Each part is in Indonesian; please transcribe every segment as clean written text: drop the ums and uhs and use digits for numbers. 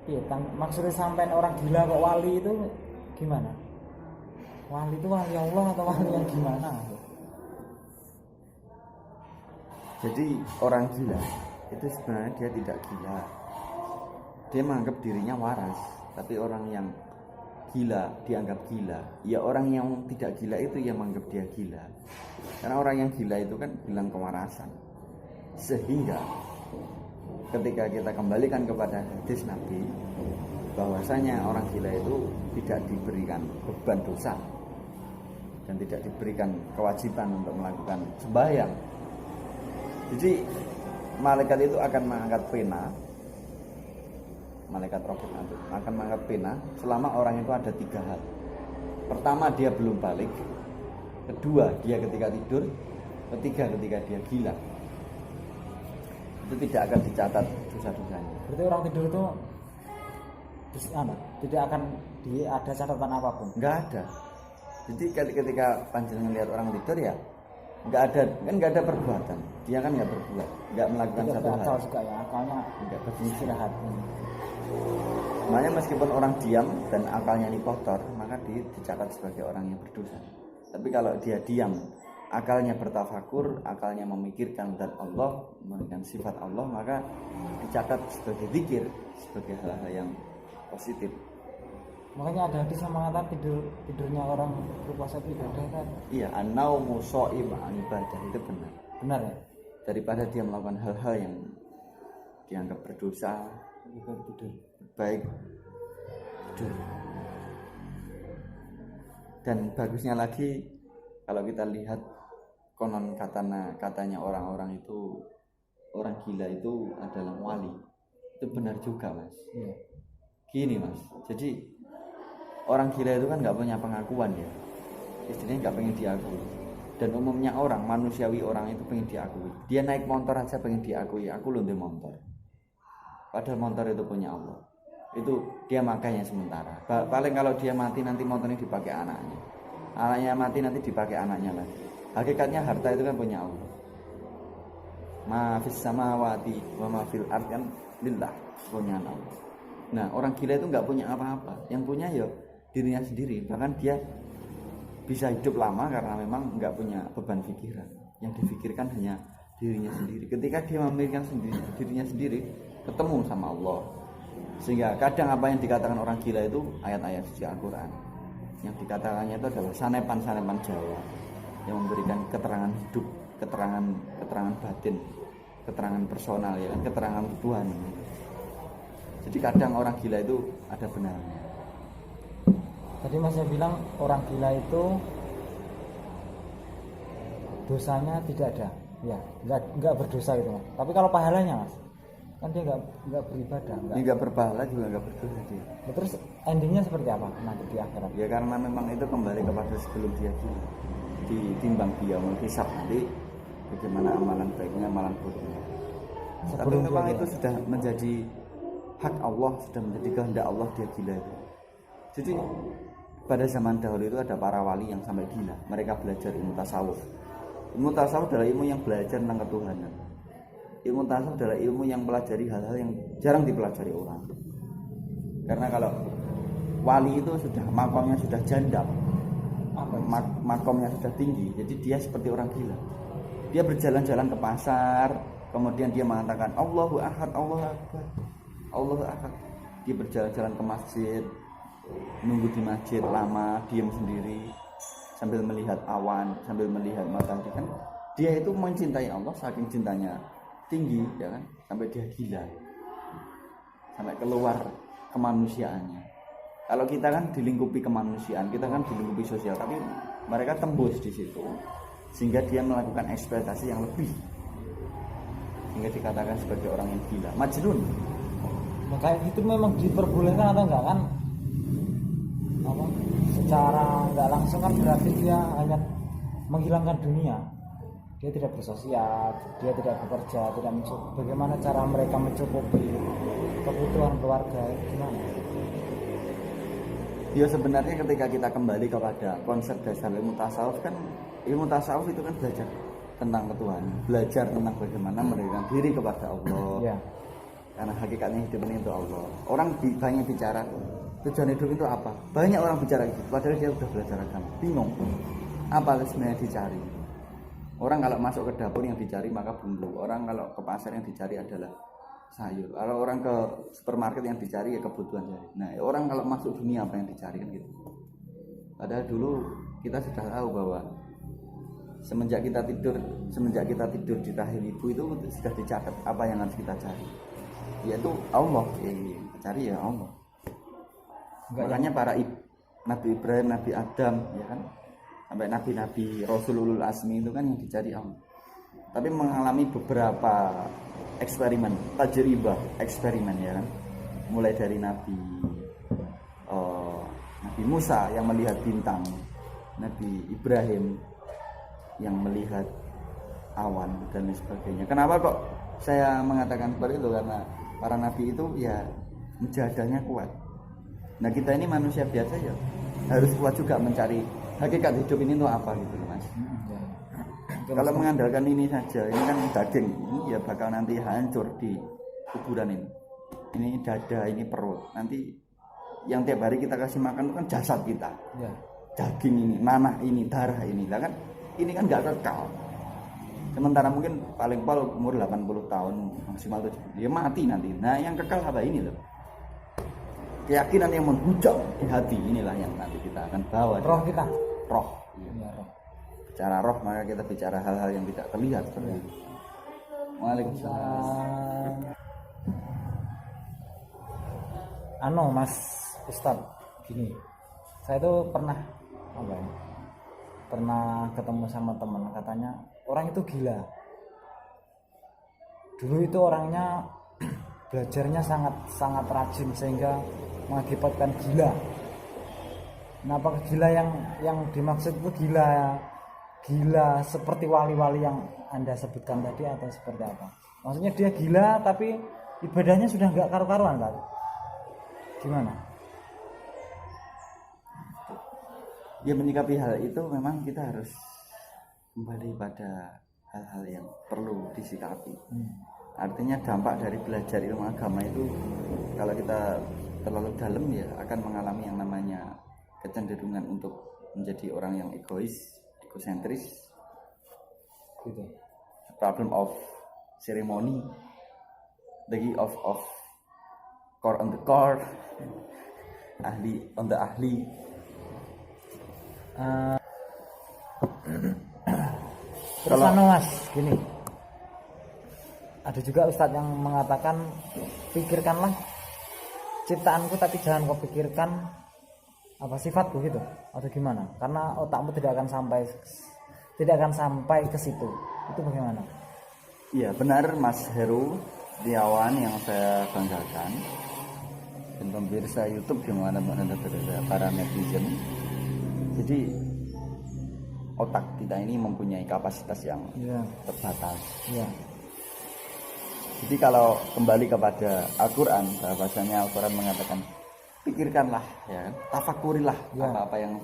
Iya, kan maksudnya sampean orang gila kok wali itu gimana? Wali itu wali Allah atau wali yang gimana? Jadi orang gila itu sebenarnya dia tidak gila. Dia menganggap dirinya waras, tapi orang yang gila dianggap gila. Ya orang yang tidak gila itu yang menganggap dia gila. Karena orang yang gila itu kan bilang kewarasan. Sehingga ketika kita kembalikan kepada hadis Nabi, bahwasanya orang gila itu tidak diberikan beban dosa dan tidak diberikan kewajiban untuk melakukan sembahyang. Jadi malaikat itu akan mengangkat pena, malaikat rohib akan mengangkat pena selama orang itu ada 3 hal. Pertama, dia belum balik. Kedua, dia ketika tidur. Ketiga, ketika dia gila. Itu tidak akan dicatat dosa-dosanya. Berarti orang tidur itu tidak akan ada catatan apapun. Enggak ada. Jadi ketika panjenengan lihat orang tidur ya enggak ada perbuatan. Dia kan enggak berbuat, enggak melakukan tidak satu hal. Akal juga ya, akalnya Enggak beristirahat. Makanya meskipun orang diam dan akalnya ini kotor, maka dicatat sebagai orang yang berdosa. Tapi kalau dia diam, akalnya bertafakur, akalnya memikirkan zat Allah, memikirkan sifat Allah, maka dicatat sebagai zikir, sebagai hal-hal yang positif. Makanya ada hadis yang mengatakan tidurnya orang berpuasa itu ibadah kan? Iya, an-naumu shaim an ibadah, itu benar. Benar ya? Daripada dia melakukan hal-hal yang dianggap berdosa, Tidur. baik tidur. Dan bagusnya lagi kalau kita lihat konon katanya orang-orang itu orang gila itu adalah wali. Itu benar juga, Mas. Iya. Gini, Mas. Jadi orang gila itu kan nggak punya pengakuan ya. Istilahnya nggak pengen diakui. Dan umumnya orang manusiawi orang itu pengen diakui. Dia naik motor aja pengen diakui. Aku loh di motor. Padahal motor itu punya Allah. Itu dia makanya sementara. Paling kalau dia mati nanti motornya dipakai anaknya. Anaknya mati nanti dipakai anaknya lagi. Hakikatnya harta itu kan punya Allah. Ma fis samawati wa ma fil ardh kan lillah, punya Allah. Nah, orang gila itu nggak punya apa-apa. Yang punya ya dirinya sendiri. Bahkan dia bisa hidup lama karena memang nggak punya beban pikiran. Yang difikirkan hanya dirinya sendiri. Ketika dia memikirkan dirinya sendiri, ketemu sama Allah. Sehingga kadang apa yang dikatakan orang gila itu ayat-ayat suci Al-Quran. Yang dikatakannya itu adalah sanepan-sanepan Jawa yang memberikan keterangan hidup, keterangan batin, keterangan personal, ya kan, keterangan Tuhan. Jadi kadang orang gila itu ada benarnya. Tadi Mas saya bilang orang gila itu dosanya tidak ada, ya nggak berdosa gitu Mas. Tapi kalau pahalanya Mas, kan dia nggak beribadah, nggak berpahala juga nggak berdosa dia. Terus endingnya seperti apa nanti di akhirat? Ya karena memang itu kembali kepada sebelum dia gila, ditimbang dia menghisap nanti bagaimana amalan baiknya, amalan buruknya. Tapi memang itu sudah menjadi hak Allah, sudah menjadi kehendak Allah dia gila itu. Jadi pada zaman dahulu itu ada para wali yang sampai gila. Mereka belajar ilmu tasawuf. Ilmu tasawuf adalah ilmu yang belajar tentang ketuhanan. Ilmu tasawuf adalah ilmu yang pelajari hal-hal yang jarang dipelajari orang. Karena kalau wali itu sudah makomnya sudah jandap, makomnya sudah tinggi, jadi dia seperti orang gila. Dia berjalan-jalan ke pasar, kemudian dia mengatakan Allahu Ahad, Allahu Akbar, Allahu Ahad. Dia berjalan-jalan ke masjid, nunggu di masjid lama, diam sendiri sambil melihat awan, sambil melihat matahari. Kan dia itu mencintai Allah, saking cintanya tinggi, ya kan, sampai dia gila, sampai keluar kemanusiaannya. Kalau kita kan dilingkupi kemanusiaan, kita kan dilingkupi sosial, tapi mereka tembus di situ, sehingga dia melakukan ekspektasi yang lebih, sehingga dikatakan sebagai orang yang gila, majnun. Maka itu memang diperbolehkan atau enggak kan? Apa? Secara enggak langsung kan berarti dia hanya menghilangkan dunia. Dia tidak bersosial, dia tidak bekerja, tidak mencukupi. Bagaimana cara mereka mencukupi kebutuhan keluarga? Gimana? Ya sebenarnya ketika kita kembali kepada konsep dasar ilmu tasawuf kan, ilmu tasawuf itu kan belajar tentang ketuhanan, belajar tentang bagaimana mendekatkan diri kepada Allah. Ya. Karena hakikatnya hidup ini untuk Allah. Orang banyak bicara tujuan hidup itu apa? Banyak orang bicara gitu, padahal dia udah belajar agama, bingung apa sebenarnya dicari. Orang kalau masuk ke dapur yang dicari maka bumbu. Orang kalau ke pasar yang dicari adalah sayur. Kalau orang ke supermarket yang dicari ya kebutuhan sehari. Nah, orang kalau masuk dunia apa yang dicari kan gitu. Padahal dulu kita sudah tahu bahwa semenjak kita tidur di rahim ibu itu sudah dicatat apa yang harus kita cari. Yaitu Allah. Cari ya Allah. Makanya para Nabi Ibrahim, Nabi Adam, ya kan, sampai nabi-nabi Rasulul Asmi itu kan yang dicari Allah. Tapi mengalami beberapa eksperimen ya kan, mulai dari Nabi Musa yang melihat bintang, Nabi Ibrahim yang melihat awan dan lain sebagainya. Kenapa kok saya mengatakan seperti itu? Karena para nabi itu ya mujahadahnya kuat. Nah kita ini manusia biasa ya harus kuat juga mencari hakikat hidup ini untuk apa gitu Mas. Kalau mengandalkan ini saja, ini kan daging, ini ya bakal nanti hancur di kuburan ini. Ini dada, ini perut. Nanti yang tiap hari kita kasih makan itu kan jasad kita. Ya. Daging ini, nanah ini, darah ini. Lah kan ini kan enggak kekal. Sementara mungkin paling pol umur 80 tahun, maksimal 70. Dia mati nanti. Nah, yang kekal apa ini loh? Keyakinan yang menghujam di hati inilah yang nanti kita akan bawa. Roh kita. Roh. Ya, roh. Bicara roh maka kita bicara hal-hal yang tidak terlihat seperti itu. Waalaikumsalam. Mas Ustadz, gini, saya itu pernah ketemu sama teman, katanya orang itu gila. Dulu itu orangnya belajarnya sangat rajin sehingga mengakibatkan gila. Nah, apakah gila yang dimaksud itu gila seperti wali-wali yang Anda sebutkan tadi atau seperti apa? Maksudnya dia gila tapi ibadahnya sudah nggak karu-karuan kan? Gimana? Ya menyikapi hal itu memang kita harus kembali pada hal-hal yang perlu disikapi. Artinya dampak dari belajar ilmu agama itu kalau kita terlalu dalam ya akan mengalami yang namanya kecenderungan untuk menjadi orang yang egosentris, gitu. Problem of ceremony, lagi of core on the core, ahli on the ahli. Terus Mas, gini. Ada juga ustadz yang mengatakan pikirkanlah ciptaanku tapi jangan kau pikirkan apa sifatku gitu atau gimana? Karena otakmu tidak akan sampai ke situ. Itu bagaimana? Iya, benar Mas Heru Setiawan yang saya banggakan. Dan pemirsa YouTube yang mana berada para netizen. Jadi otak kita ini mempunyai kapasitas yang terbatas. Yeah. Jadi kalau kembali kepada Al-Quran, bahasanya Al-Quran mengatakan pikirkanlah, ya, tafakurilah apa-apa yang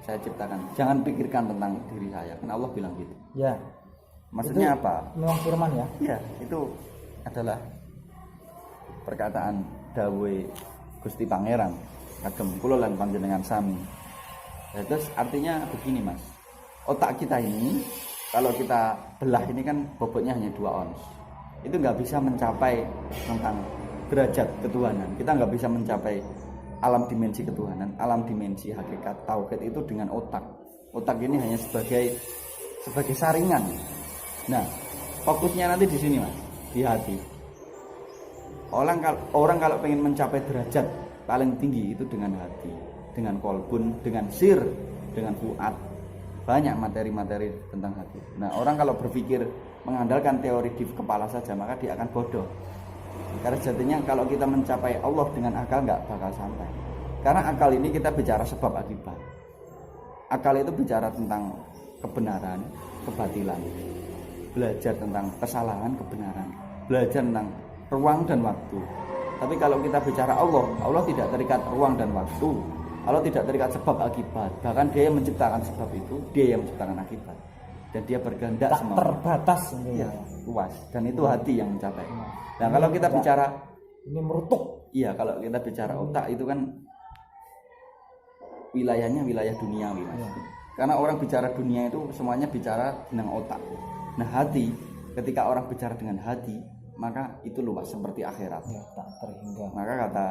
saya ciptakan. Jangan pikirkan tentang diri saya. Karena Allah bilang gitu. Ya. Maksudnya itu apa? Memang firman ya? Ya, itu adalah perkataan Dawe Gusti Pangeran kagem kula lan panjenengan sami. Ya, terus artinya begini Mas. Otak kita ini kalau kita belah ini kan bobotnya hanya 2 ons. Itu nggak bisa mencapai tentang derajat ketuhanan. Kita nggak bisa mencapai alam dimensi ketuhanan, alam dimensi hakikat tauhid itu dengan otak. Otak ini hanya sebagai saringan. Nah, fokusnya nanti di sini Mas, di hati. Orang kalau pengen mencapai derajat paling tinggi itu dengan hati, dengan kolbun, dengan sir, dengan fuad. Banyak materi-materi tentang hati. Nah, orang kalau berpikir mengandalkan teori di kepala saja, maka dia akan bodoh. Karena jadinya kalau kita mencapai Allah dengan akal nggak bakal sampai. Karena akal ini kita bicara sebab akibat. Akal itu bicara tentang kebenaran, kebatilan. Belajar tentang kesalahan, kebenaran. Belajar tentang ruang dan waktu. Tapi kalau kita bicara Allah tidak terikat ruang dan waktu. Allah tidak terikat sebab akibat. Bahkan dia yang menciptakan sebab itu, dia yang menciptakan akibat. dan dia berkehendak tak semua. terbatas ini Iya, ya. luas, dan itu hati yang mencapai. Nah, Ini kalau kita tidak- bicara, ini merutuk. iya, kalau kita bicara otak itu kan wilayahnya wilayah duniawi, Mas. Iya. Karena orang bicara dunia itu semuanya bicara tentang otak. Nah, hati, ketika orang bicara dengan hati, maka itu luas seperti akhirat. Ya, tak terhingga. Maka kata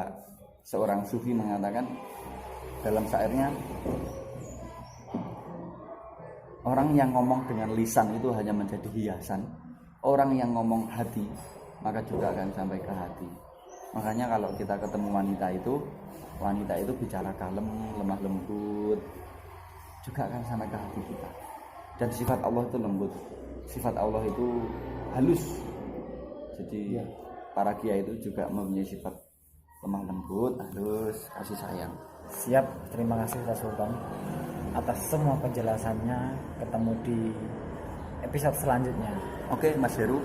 seorang sufi mengatakan dalam syairnya, orang yang ngomong dengan lisan itu hanya menjadi hiasan. Orang yang ngomong hati, maka juga akan sampai ke hati. Makanya kalau kita ketemu wanita itu bicara kalem, lemah lembut, juga akan sampai ke hati kita. Dan sifat Allah itu lembut, sifat Allah itu halus. Jadi para kiai itu juga mempunyai sifat lemah lembut, halus, kasih sayang. Siap, terima kasih Pak Sultan atas semua penjelasannya. Ketemu di episode selanjutnya. Oke, Mas Heru.